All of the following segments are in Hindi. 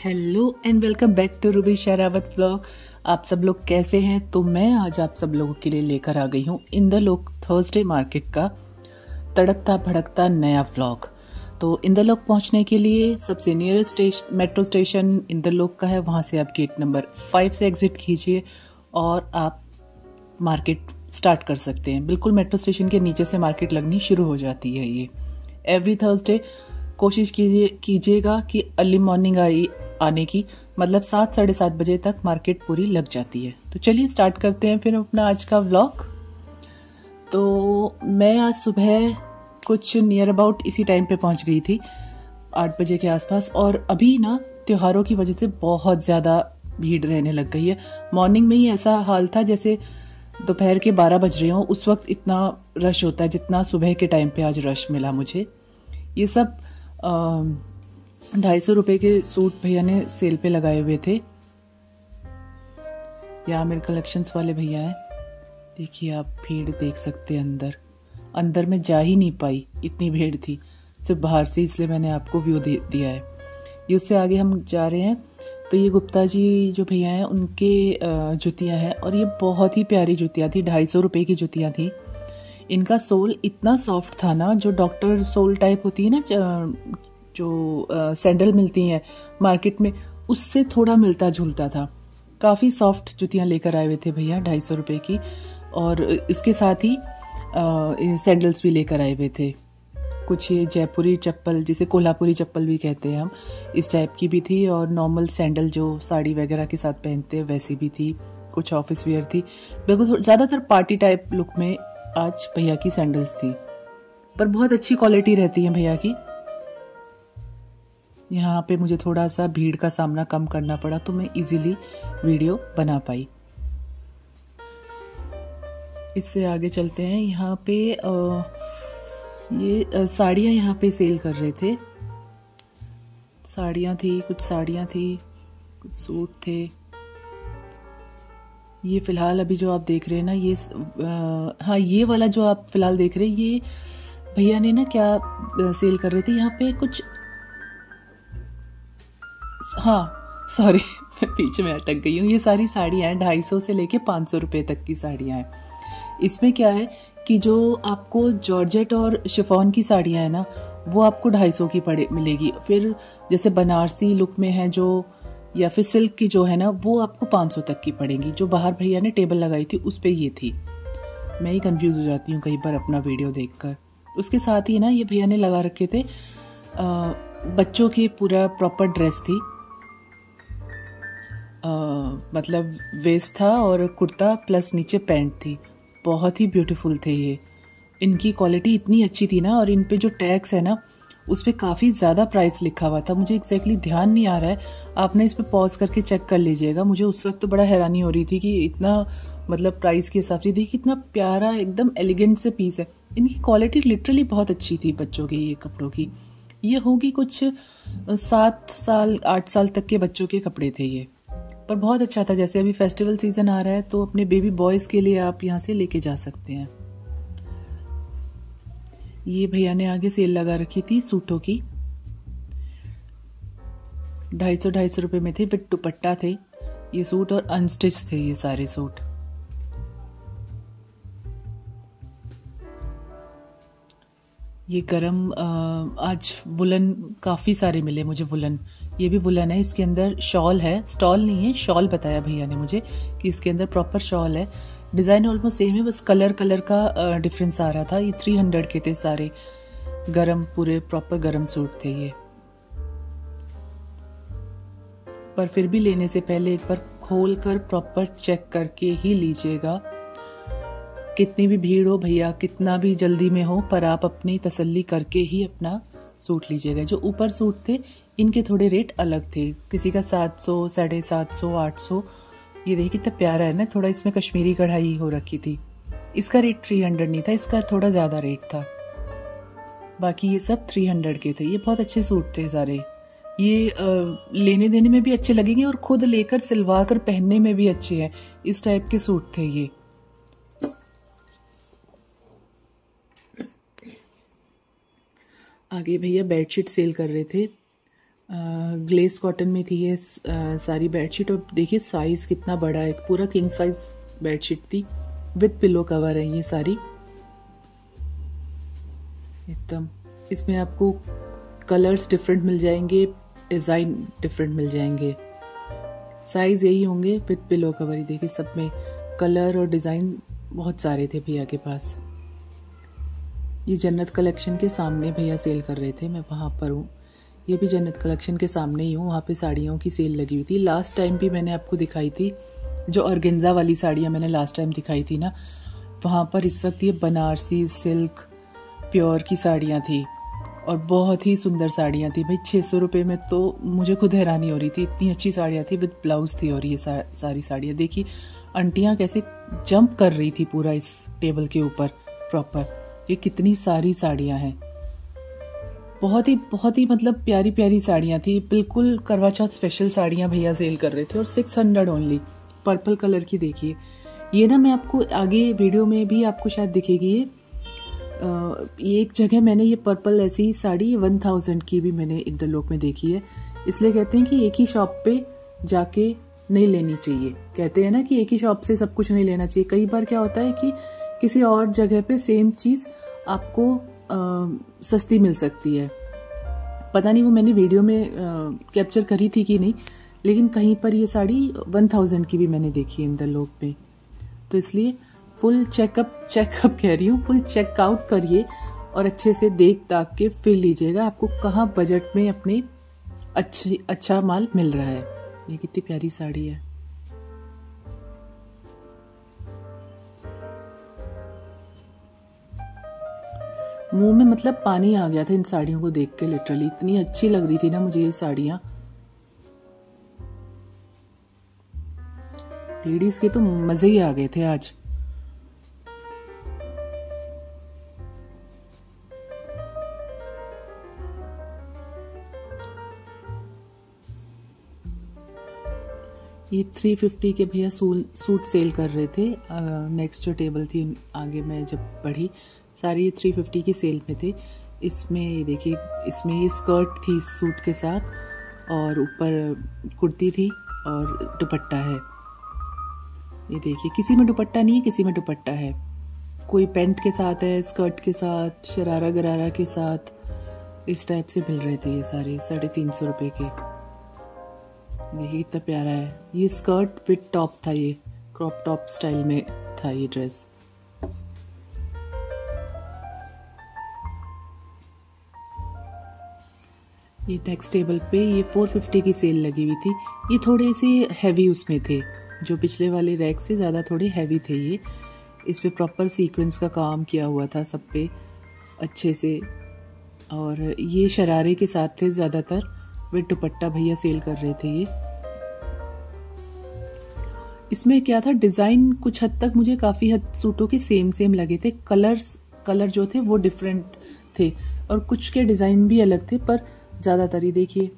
Hello and welcome back to Ruby Sherawat vlog. आप सब लोग कैसे हैं? तो मैं आज आप सब लोगों के लिए लेकर आ गई हूँ इंदरलोक थर्सडे मार्केट का तड़कता भड़कता नया व्लॉग। तो इंदरलोक पहुंचने के लिए सबसे नियरेस्ट मेट्रो स्टेशन इंदरलोक का है। वहां से आप गेट नंबर 5 से एग्जिट कीजिए और आप मार्केट स्टार्ट कर सकते हैं। बिल्कुल मेट्रो स्टेशन के नीचे से मार्केट लगनी शुरू हो जाती है। ये एवरी थर्सडे कोशिश कीजिएगा कि अर्ली मॉर्निंग आने की, मतलब 7 साढ़े 7 बजे तक मार्केट पूरी लग जाती है। तो चलिए स्टार्ट करते हैं फिर अपना आज का व्लॉग। तो मैं आज सुबह कुछ नियर अबाउट इसी टाइम पे पहुंच गई थी, 8 बजे के आसपास। और अभी ना त्योहारों की वजह से बहुत ज़्यादा भीड़ रहने लग गई है। मॉर्निंग में ही ऐसा हाल था जैसे दोपहर के 12 बज रहे हों, उस वक्त इतना रश होता है जितना सुबह के टाइम पे आज रश मिला मुझे। ये सब 250 रुपए के सूट भैया ने सेल पे लगाए हुए थे। यहाँ मेरे कलेक्शंस वाले भैया हैं। देखिए आप भीड़ देख सकते हैं। अंदर में जा ही नहीं पाई, इतनी भीड़ थी सिर्फ बाहर से, इसलिए मैंने आपको व्यू दिया है। ये उससे आगे हम जा रहे हैं तो ये गुप्ता जी जो भैया हैं उनके जुतियाँ हैं, और ये बहुत ही प्यारी जुतियाँ थी। 250 रुपए की जुतियाँ थी। इनका सोल इतना सॉफ्ट था ना, जो डॉक्टर सोल टाइप होती है ना, जो सैंडल मिलती हैं मार्केट में, उससे थोड़ा मिलता जुलता था। काफ़ी सॉफ्ट जुतियाँ लेकर आए हुए थे भैया 250 रुपए की, और इसके साथ ही सैंडल्स भी लेकर आए हुए थे। कुछ ये जयपुरी चप्पल, जिसे कोल्हापुरी चप्पल भी कहते हैं हम, इस टाइप की भी थी, और नॉर्मल सैंडल जो साड़ी वगैरह के साथ पहनते हैं वैसी भी थी। कुछ ऑफिस वेयर थी। बिल्कुल ज़्यादातर पार्टी टाइप लुक में आज भैया की सैंडल्स थी, पर बहुत अच्छी क्वालिटी रहती है भैया की। यहाँ पे मुझे थोड़ा सा भीड़ का सामना कम करना पड़ा तो मैं इजीली वीडियो बना पाई। इससे आगे चलते हैं। यहाँ पे ये साड़ियाँ यहाँ पे सेल कर रहे थे। साड़ियाँ थी, कुछ सूट थे। ये फिलहाल अभी जो आप देख रहे हैं ना, ये हाँ, ये वाला जो आप फिलहाल देख रहे हैं, ये भैया ने ना क्या सेल कर रहे थे यहाँ पे कुछ, हाँ सॉरी मैं पीछे में अटक गई हूँ। ये सारी साड़ियाँ हैं 250 से लेके 500 रुपए तक की साड़ियाँ हैं। इसमें क्या है कि जो आपको जॉर्जेट और शिफॉन की साड़ियाँ हैं ना, वो आपको 250 की मिलेगी। फिर जैसे बनारसी लुक में है जो, या फिर सिल्क की जो है ना, वो आपको 500 तक की पड़ेगी। जो बाहर भैया ने टेबल लगाई थी उस पे ये थी। मैं ही कंफ्यूज हो जाती हूँ कई बार अपना वीडियो देखकर। उसके साथ ही ना ये भैया ने लगा रखे थे बच्चों की पूरा प्रॉपर ड्रेस थी। मतलब वेस्ट था और कुर्ता प्लस नीचे पैंट थी। बहुत ही ब्यूटीफुल थे ये। इनकी क्वालिटी इतनी अच्छी थी ना, और इन पे जो टैग्स है ना, उस पर काफ़ी ज़्यादा प्राइस लिखा हुआ था। मुझे एग्जैक्टली ध्यान नहीं आ रहा है, आपने इस पर पॉज करके चेक कर लीजिएगा। मुझे उस वक्त तो बड़ा हैरानी हो रही थी कि इतना, मतलब प्राइस के हिसाब से देखिए कितना प्यारा एकदम एलिगेंट से पीस है। इनकी क्वालिटी लिटरली बहुत अच्छी थी बच्चों के ये कपड़ों की। ये होगी कुछ 7 साल 8 साल तक के बच्चों के कपड़े थे ये, पर बहुत अच्छा था। जैसे अभी फेस्टिवल सीजन आ रहा है तो अपने बेबी बॉयज के लिए आप यहाँ से लेके जा सकते हैं। ये भैया ने आगे सेल लगा रखी थी सूटों की। 250 रुपए में थे, विद दुपट्टा थे ये सूट, और अनस्टिच थे ये सारे सूट। ये गरम आज वुलन काफ़ी सारे मिले मुझे। वुलन, ये भी वुलन है। इसके अंदर शॉल है, स्टॉल नहीं है, शॉल बताया भैया ने मुझे कि इसके अंदर प्रॉपर शॉल है। डिज़ाइन ऑलमोस्ट सेम है, बस कलर का डिफरेंस आ रहा था। ये 300 के थे सारे। गरम, पूरे प्रॉपर गरम सूट थे ये। पर फिर भी लेने से पहले एक बार खोल कर प्रॉपर चेक करके ही लीजिएगा। कितनी भी भीड़ हो भैया, कितना भी जल्दी में हो, पर आप अपनी तसल्ली करके ही अपना सूट लीजिएगा। जो ऊपर सूट थे इनके थोड़े रेट अलग थे। किसी का 700, 750, 800। ये देखिए कितना प्यारा है ना, थोड़ा इसमें कश्मीरी कढ़ाई हो रखी थी। इसका रेट 300 नहीं था, इसका थोड़ा ज़्यादा रेट था। बाकी ये सब 300 के थे। ये बहुत अच्छे सूट थे सारे। ये लेने देने में भी अच्छे लगेंगे और खुद लेकर सिलवा कर पहनने में भी अच्छे हैं। इस टाइप के सूट थे ये। आगे भैया बेडशीट सेल कर रहे थे। ग्लेस कॉटन में थी ये सारी बेडशीट। और देखिए साइज कितना बड़ा है, पूरा किंग साइज बेडशीट थी, विद पिलो कवर है ये सारी एकदम। इसमें आपको कलर्स डिफरेंट मिल जाएंगे, डिज़ाइन डिफरेंट मिल जाएंगे, साइज यही होंगे विद पिलो कवर ही। देखिए सब में कलर और डिज़ाइन बहुत सारे थे भैया के पास। ये जन्नत कलेक्शन के सामने भैया सेल कर रहे थे, मैं वहाँ पर हूँ। ये भी जन्नत कलेक्शन के सामने ही हूँ, वहाँ पे साड़ियों की सेल लगी हुई थी। लास्ट टाइम भी मैंने आपको दिखाई थी, जो ऑर्गेन्जा वाली साड़ियाँ मैंने लास्ट टाइम दिखाई थी ना, वहाँ पर इस वक्त ये बनारसी सिल्क प्योर की साड़ियाँ थी और बहुत ही सुंदर साड़ियाँ थी भाई। 600 रुपये में तो मुझे खुद हैरानी हो रही थी, इतनी अच्छी साड़ियाँ थी, विद ब्लाउज थी। और ये सारी साड़ियाँ देखी आंटियाँ कैसे जंप कर रही थी पूरा इस टेबल के ऊपर प्रॉपर। ये कितनी सारी साड़ियाँ हैं, बहुत ही मतलब प्यारी प्यारी साड़ियाँ थी, बिल्कुल करवा चौथ स्पेशल साड़ियाँ भैया सेल कर रहे थे। और 600 ओनली। पर्पल कलर की देखिए, ये ना मैं आपको आगे वीडियो में भी आपको शायद दिखेगी ये एक जगह मैंने ये पर्पल ऐसी साड़ी 1000 की भी मैंने इंटरलॉक में देखी है। इसलिए कहते हैं कि एक ही शॉप पे जाके नहीं लेनी चाहिए, कहते हैं ना कि एक ही शॉप से सब कुछ नहीं लेना चाहिए। कई बार क्या होता है कि किसी और जगह पे सेम चीज़ आपको सस्ती मिल सकती है। पता नहीं वो मैंने वीडियो में कैप्चर करी थी कि नहीं, लेकिन कहीं पर ये साड़ी 1000 की भी मैंने देखी है इंटरलॉक पे। तो इसलिए फुल चेकअप कह रही हूँ, फुल चेकआउट करिए और अच्छे से देख दाख के फिर लीजिएगा, आपको कहाँ बजट में अपने अच्छा माल मिल रहा है। ये कितनी प्यारी साड़ी है। मुंह में मतलब पानी आ गया था इन साड़ियों को देख के, लिटरली इतनी अच्छी लग रही थी ना मुझे ये साड़ियां। लेडीज के तो मजे ही आ गए थे आज। ये 350 के भैया सूट सेल कर रहे थे। नेक्स्ट जो टेबल थी आगे मैं जब बढ़ी, सारी ये 350 की सेल में थे। इसमें देखिए, इसमें ये स्कर्ट थी सूट के साथ और ऊपर कुर्ती थी और दुपट्टा है। ये देखिए, किसी में दुपट्टा नहीं है, किसी में दुपट्टा है। कोई पैंट के साथ है, स्कर्ट के साथ, शरारा गरारा के साथ, इस टाइप से मिल रहे थे ये सारे 350 रुपये के। देखिए कितना प्यारा है। ये स्कर्ट विद टॉप था, ये क्रॉप टॉप स्टाइल में था ये ड्रेस। ये नेक्स्ट टेबल पे ये 450 की सेल लगी हुई थी। ये थोड़े से हैवी उसमें थे, जो पिछले वाले रैक से ज़्यादा थोड़े हैवी थे ये। इस पे प्रॉपर सीक्वेंस का काम किया हुआ था सब पे अच्छे से। और ये शरारे के साथ थे ज़्यादातर, विद दुपट्टा भैया सेल कर रहे थे ये। इसमें क्या था, डिज़ाइन कुछ हद तक मुझे काफ़ी हद सूटों के सेम लगे थे। कलर जो थे वो डिफरेंट थे और कुछ के डिज़ाइन भी अलग थे, पर ज़्यादातर ही देखिए।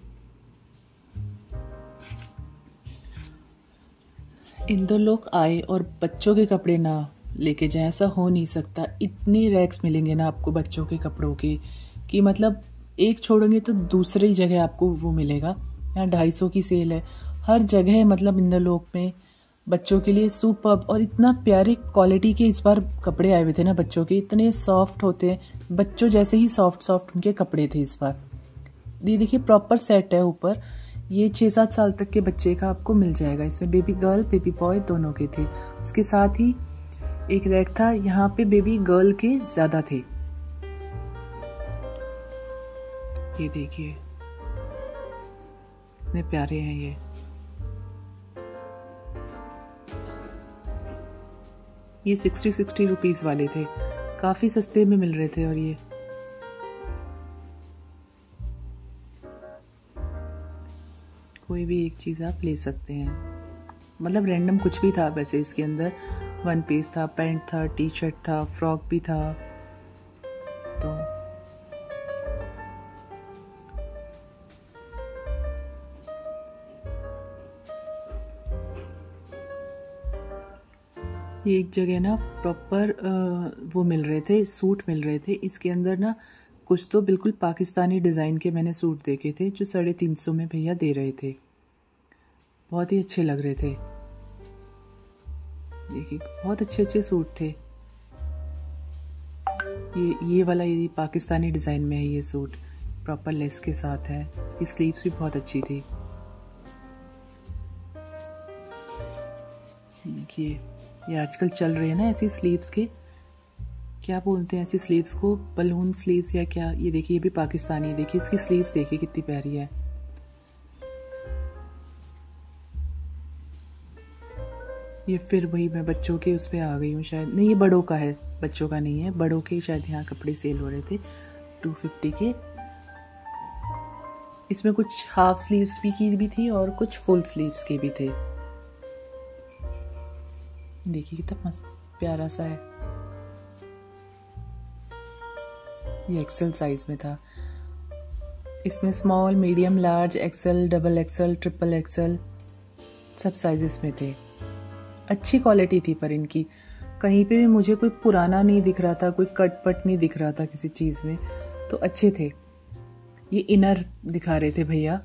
इंदौर लोग आए और बच्चों के कपड़े ना लेके जाए, ऐसा हो नहीं सकता। इतने रैक्स मिलेंगे ना आपको बच्चों के कपड़ों के कि मतलब एक छोड़ेंगे तो दूसरी जगह आपको वो मिलेगा। यहाँ 250 की सेल है हर जगह, मतलब इंदौर लोग में बच्चों के लिए सुपर्ब। और इतना प्यारी क्वालिटी के इस बार कपड़े आए हुए थे ना बच्चों के, इतने सॉफ्ट होते हैं, बच्चों जैसे ही सॉफ्ट उनके कपड़े थे इस बार। ये देखिए प्रॉपर सेट है ऊपर, ये 6-7 साल तक के बच्चे का आपको मिल जाएगा। इसमें बेबी गर्ल बेबी बॉय दोनों के थे। उसके साथ ही एक रैक था, यहाँ पे बेबी गर्ल के ज्यादा थे। ये देखिए इतने प्यारे हैं ये 60 रुपीज वाले थे, काफी सस्ते में मिल रहे थे। और ये कोई भी एक चीज़ आप ले सकते हैं, मतलब रैंडम कुछ भी था वैसे इसके अंदर। वन पीस था, पैंट था, टी शर्ट था, फ्रॉक भी था। तो ये एक जगह ना प्रॉपर वो मिल रहे थे, सूट मिल रहे थे। इसके अंदर ना कुछ तो बिल्कुल पाकिस्तानी डिज़ाइन के मैंने सूट देखे थे जो 350 में भैया दे रहे थे। बहुत ही अच्छे लग रहे थे। देखिए बहुत अच्छे अच्छे सूट थे। ये वाला ये पाकिस्तानी डिज़ाइन में है। ये सूट प्रॉपर लेस के साथ है। इसकी स्लीव्स भी बहुत अच्छी थी। देखिए ये आजकल चल रहे हैं ना ऐसी स्लीव्स के, क्या बोलते हैं ऐसी स्लीव्स को, बलून स्लीव्स या क्या। ये देखिए ये भी पाकिस्तानी। देखिए इसकी स्लीव्स देखिए कितनी प्यारी है। ये फिर वही मैं बच्चों के उस पर आ गई हूँ शायद। नहीं ये बड़ों का है, बच्चों का नहीं है। बड़ों के शायद यहाँ कपड़े सेल हो रहे थे 250 के। इसमें कुछ हाफ स्लीव्स भी थी और कुछ फुल स्लीव्स के भी थे। देखिए कितना मस्त प्यारा सा है। ये एक्सेल साइज में था। इसमें small, medium, large, XL, double XL, triple XL सब साइजेस में थे। अच्छी क्वालिटी थी पर इनकी कहीं पे भी मुझे कोई पुराना नहीं दिख रहा था, कोई कट पट नहीं दिख रहा था किसी चीज़ में, तो अच्छे थे। ये इनर दिखा रहे थे भैया।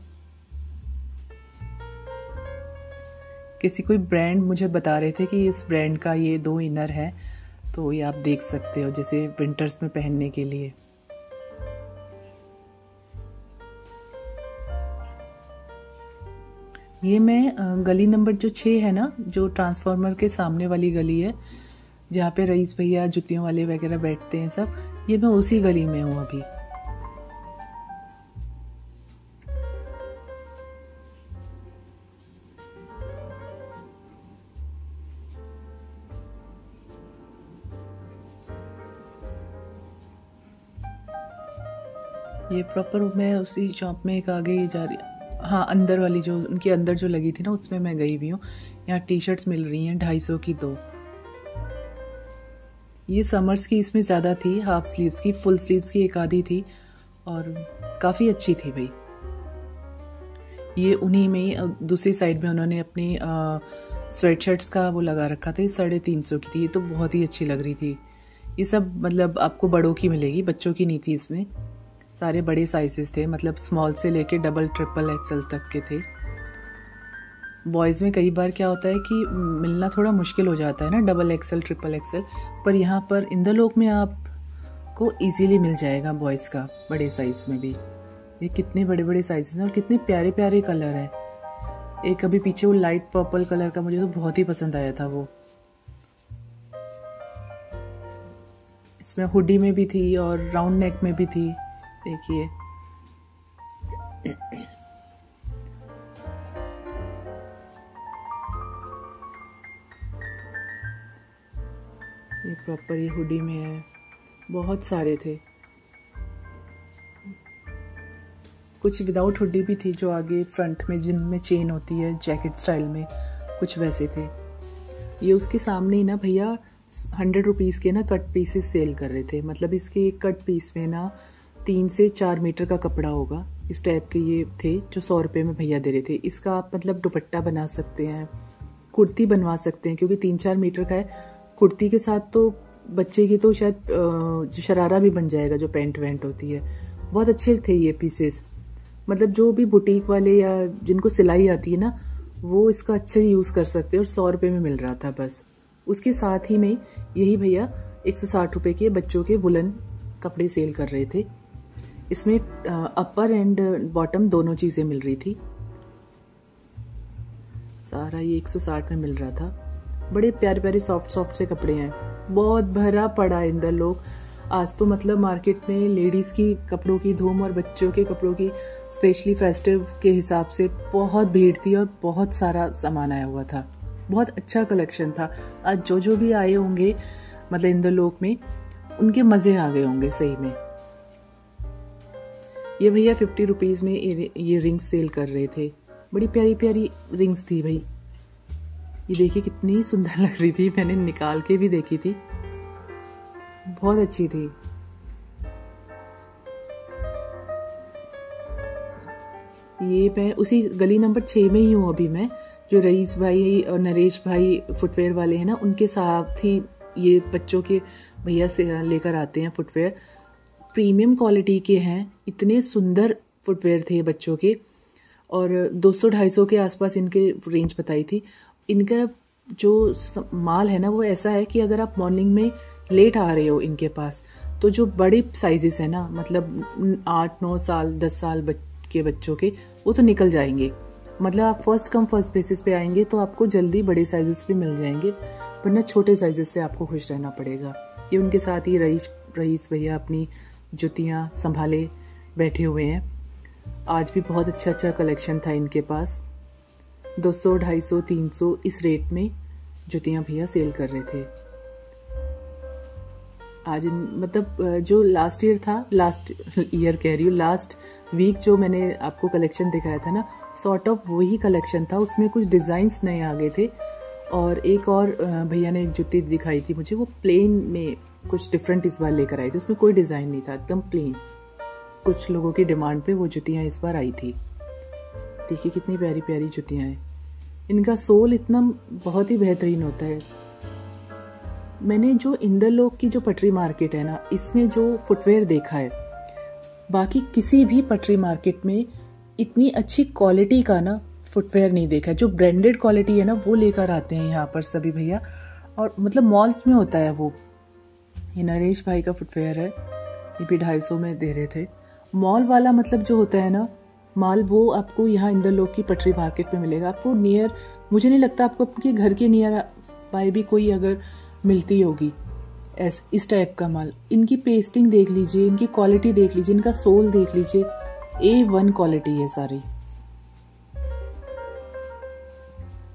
किसी कोई ब्रांड मुझे बता रहे थे कि इस ब्रांड का ये 2 इनर है, तो ये आप देख सकते हो जैसे विंटर्स में पहनने के लिए। ये मैं गली नंबर जो 6 है ना, जो ट्रांसफार्मर के सामने वाली गली है जहाँ पे रईस भैया जुतियों वाले वगैरह बैठते हैं सब, ये मैं उसी गली में हूँ अभी। ये प्रॉपर मैं उसी शॉप में एक आगे जा रही, हाँ अंदर वाली जो उनके अंदर जो लगी थी ना उसमें मैं गई भी हूँ। यहाँ टी शर्ट्स मिल रही हैं 250 की 2। ये समर्स की इसमें ज़्यादा थी, हाफ स्लीव्स की, फुल स्लीव्स की एक आधी थी और काफ़ी अच्छी थी भाई। ये उन्हीं में ही दूसरी साइड में उन्होंने अपनी स्वेट शर्ट्स का वो लगा रखा था। 350 की थी। ये तो बहुत ही अच्छी लग रही थी। ये सब मतलब आपको बड़ों की मिलेगी, बच्चों की नहीं थी इसमें। सारे बड़े साइजेस थे, मतलब स्मॉल से लेके डबल ट्रिपल एक्सेल तक के थे। बॉयज़ में कई बार क्या होता है कि मिलना थोड़ा मुश्किल हो जाता है ना, डबल एक्सेल ट्रिपल एक्सेल, पर यहाँ पर इंदरलोक में आपको इजीली मिल जाएगा बॉयज़ का बड़े साइज़ में भी। ये कितने बड़े बड़े साइजेस हैं और कितने प्यारे प्यारे कलर हैं। एक अभी पीछे वो लाइट पर्पल कलर का मुझे तो बहुत ही पसंद आया था वो। इसमें हुडी में भी थी और राउंड नेक में भी थी। देखिए ये प्रॉपर ये हुडी में है। बहुत सारे थे, कुछ विदाउट हुडी भी थी जो आगे फ्रंट में जिनमें चेन होती है जैकेट स्टाइल में, कुछ वैसे थे। ये उसके सामने ही ना भैया 100 रुपीज़ के ना कट पीसेस सेल कर रहे थे। मतलब इसके एक कट पीस में ना 3 से 4 मीटर का कपड़ा होगा, इस टाइप के ये थे जो 100 रुपये में भैया दे रहे थे। इसका आप मतलब दुपट्टा बना सकते हैं, कुर्ती बनवा सकते हैं, क्योंकि 3-4 मीटर का है। कुर्ती के साथ तो बच्चे की तो शायद शरारा भी बन जाएगा, जो पैंट वैंट होती है। बहुत अच्छे थे ये पीसेस। मतलब जो भी बुटीक वाले या जिनको सिलाई आती है ना, वो इसका अच्छे यूज़ कर सकते हैं। और 100 रुपये में मिल रहा था बस। उसके साथ ही में यही भैया 160 रुपये के बच्चों के वुलन कपड़े सेल कर रहे थे। इसमें अपर एंड बॉटम दोनों चीज़ें मिल रही थी। सारा ये 160 में मिल रहा था। बड़े प्यारे प्यारे सॉफ्ट से कपड़े हैं। बहुत भरा पड़ा इंदरलोक आज तो। मतलब मार्केट में लेडीज़ की कपड़ों की धूम और बच्चों के कपड़ों की स्पेशली फेस्टिव के हिसाब से बहुत भीड़ थी और बहुत सारा सामान आया हुआ था। बहुत अच्छा कलेक्शन था। आज जो भी आए होंगे मतलब इंदरलोक में, उनके मज़े आ गए होंगे सही में। ये भैया 50 रुपीज़ में ये रिंग्स सेल कर रहे थे। बड़ी प्यारी प्यारी रिंग्स थी भाई। ये देखिए कितनी सुंदर लग रही थी, मैंने निकाल के भी देखी थी, बहुत अच्छी थी। ये मैं उसी गली नंबर 6 में ही हूँ अभी मैं। जो रईस भाई और नरेश भाई फुटवेयर वाले हैं ना, उनके साथ ही ये बच्चों के भैया से लेकर आते हैं फुटवेयर। प्रीमियम क्वालिटी के हैं, इतने सुंदर फुटवेयर थे बच्चों के, और 200-250 के आसपास इनके रेंज बताई थी। इनका जो माल है ना वो ऐसा है कि अगर आप मॉर्निंग में लेट आ रहे हो इनके पास, तो जो बड़े साइजेस है ना, मतलब 8-9 साल 10 साल के बच्चों के, वो तो निकल जाएंगे। मतलब आप फर्स्ट कम फर्स्ट बेसिस पे आएंगे तो आपको जल्दी बड़े साइजेस भी मिल जाएंगे, वरना छोटे साइजेस से आपको खुश रहना पड़ेगा। ये उनके साथ ही रईस भैया अपनी जुतियाँ संभाले बैठे हुए हैं। आज भी बहुत अच्छा कलेक्शन था इनके पास। 200, 250, 300 इस रेट में जुतियाँ भैया सेल कर रहे थे। आज मतलब जो लास्ट ईयर था, लास्ट ईयर कह रही हूँ, लास्ट वीक जो मैंने आपको कलेक्शन दिखाया था ना, सॉर्ट ऑफ वही कलेक्शन था। उसमें कुछ डिज़ाइंस नए आ गए थे, और एक और भैया ने जुत्ती दिखाई थी मुझे, वो प्लेन में कुछ डिफरेंट इस बार लेकर आई थी। उसमें कोई डिज़ाइन नहीं था, एकदम प्लेन। कुछ लोगों की डिमांड पे वो जुतियाँ इस बार आई थी। देखिए कितनी प्यारी प्यारी जुतियाँ हैं। इनका सोल इतना बहुत ही बेहतरीन होता है। मैंने जो इंदरलोक की जो पटरी मार्केट है ना, इसमें जो फुटवेयर देखा है, बाकी किसी भी पटरी मार्केट में इतनी अच्छी क्वालिटी का ना फुटवेयर नहीं देखा है। जो ब्रांडेड क्वालिटी है ना वो लेकर आते हैं यहाँ पर सभी भैया, और मतलब मॉल्स में होता है वो। ये नरेश भाई का फुटवेयर है, ये भी 250 में दे रहे थे। मॉल वाला मतलब जो होता है ना माल, वो आपको यहाँ इंदरलोक की पटरी मार्केट में मिलेगा। आपको नियर, मुझे नहीं लगता आपको आपके घर के नियर बाय भी कोई अगर मिलती होगी इस टाइप का माल। इनकी पेस्टिंग देख लीजिए, इनकी क्वालिटी देख लीजिए, इनका सोल देख लीजिए, A1 क्वालिटी है सारी।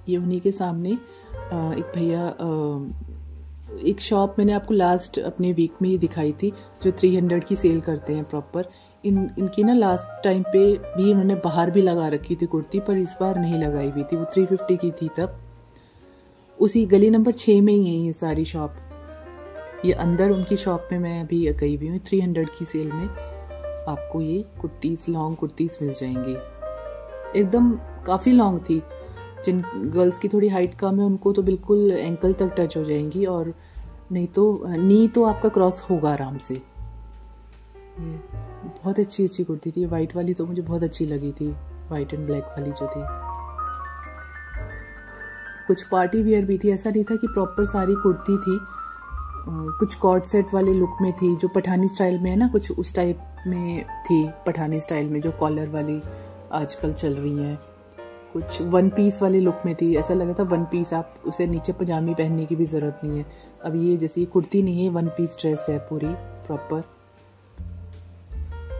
ये उन्हीं के सामने एक भैया, एक शॉप मैंने आपको लास्ट अपने वीक में ही दिखाई थी, जो 300 की सेल करते हैं प्रॉपर। इनकी ना लास्ट टाइम पे भी इन्होंने बाहर भी लगा रखी थी कुर्ती, पर इस बार नहीं लगाई हुई थी। वो 350 की थी तब। उसी गली नंबर 6 में ही है ये सारी शॉप। ये अंदर उनकी शॉप में मैं अभी गई हुई हूँ। 300 की सेल में आपको ये कुर्तीज, लॉन्ग कुर्तीज मिल जाएंगी। एकदम काफ़ी लॉन्ग थी। जिन गर्ल्स की थोड़ी हाइट कम है उनको तो बिल्कुल एंकल तक टच हो जाएंगी, और नहीं तो नी तो आपका क्रॉस होगा आराम से। ये बहुत अच्छी कुर्ती थी। वाइट वाली तो मुझे बहुत अच्छी लगी थी, वाइट एंड ब्लैक वाली जो थी। कुछ पार्टी वियर भी थी, ऐसा नहीं था कि प्रॉपर सारी कुर्ती थी। कुछ कॉर्ड सेट वाले लुक में थी, जो पठानी स्टाइल में है ना, कुछ उस टाइप में थी। पठानी स्टाइल में जो कॉलर वाली आजकल चल रही हैं। कुछ वन पीस वाले लुक में थी, ऐसा लगा था वन पीस, आप उसे नीचे पजामी पहनने की भी ज़रूरत नहीं है। अब ये जैसे कुर्ती नहीं है, वन पीस ड्रेस है पूरी प्रॉपर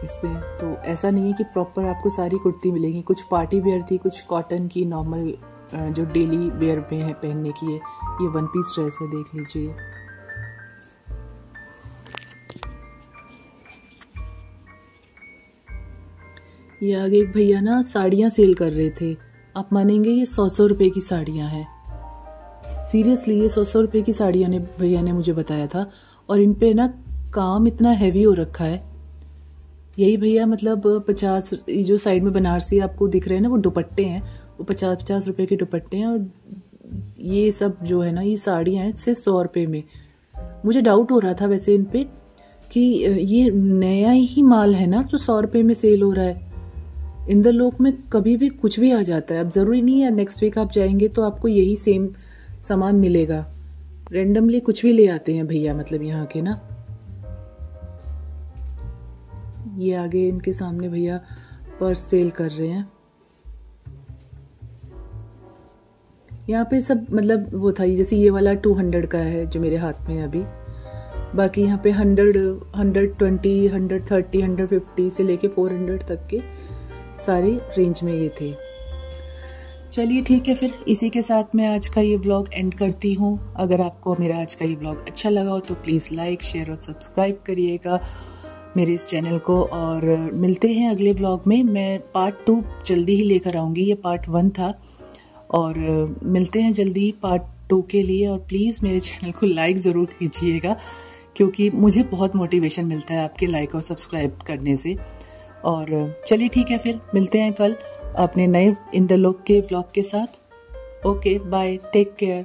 इसमें। तो ऐसा नहीं है कि प्रॉपर आपको सारी कुर्ती मिलेगी। कुछ पार्टी वेयर थी, कुछ कॉटन की नॉर्मल जो डेली वेयर में है पहनने की है। ये वन पीस ड्रेस है, देख लीजिए। ये आगे एक भैया ना साड़ियाँ सेल कर रहे थे। आप मानेंगे ये 100 रुपए की साड़ियाँ हैं। सीरियसली ये 100 रुपए की साड़ियाँ ने भैया ने मुझे बताया था, और इन पे ना काम इतना हैवी हो रखा है। यही भैया मतलब 50, जो साइड में बनारसी आपको दिख रहे हैं ना, वो दुपट्टे हैं, वो 50-50 रुपए के दुपट्टे हैं। और ये सब जो है ना, ये साड़ियाँ हैं सिर्फ 100 रुपए में। मुझे डाउट हो रहा था वैसे इन पे कि ये नया ही माल है ना जो 100 रुपए में सेल हो रहा है। इंदरलोक में कभी भी कुछ भी आ जाता है। अब ज़रूरी नहीं है नेक्स्ट वीक आप जाएंगे तो आपको यही सेम सामान मिलेगा। रेंडमली कुछ भी ले आते हैं भैया, मतलब यहाँ के ना। ये आगे इनके सामने भैया पर्स सेल कर रहे हैं। यहाँ पे सब मतलब वो था, जैसे ये वाला 200 का है जो मेरे हाथ में है अभी। बाकी यहाँ पे 100, 120, 130, 150 से लेके 400 तक के सारे रेंज में ये थे। चलिए ठीक है, फिर इसी के साथ मैं आज का ये व्लॉग एंड करती हूँ। अगर आपको मेरा आज का ये व्लॉग अच्छा लगा हो तो प्लीज़ लाइक, शेयर और सब्सक्राइब करिएगा मेरे इस चैनल को। और मिलते हैं अगले व्लॉग में। मैं पार्ट 2 जल्दी ही लेकर आऊँगी। ये पार्ट 1 था, और मिलते हैं जल्दी पार्ट 2 के लिए। और प्लीज़ मेरे चैनल को लाइक ज़रूर कीजिएगा, क्योंकि मुझे बहुत मोटिवेशन मिलता है आपके लाइक और सब्सक्राइब करने से। और चलिए ठीक है, फिर मिलते हैं कल अपने नए इंदरलोक के व्लॉग के साथ। Okay bye, take care.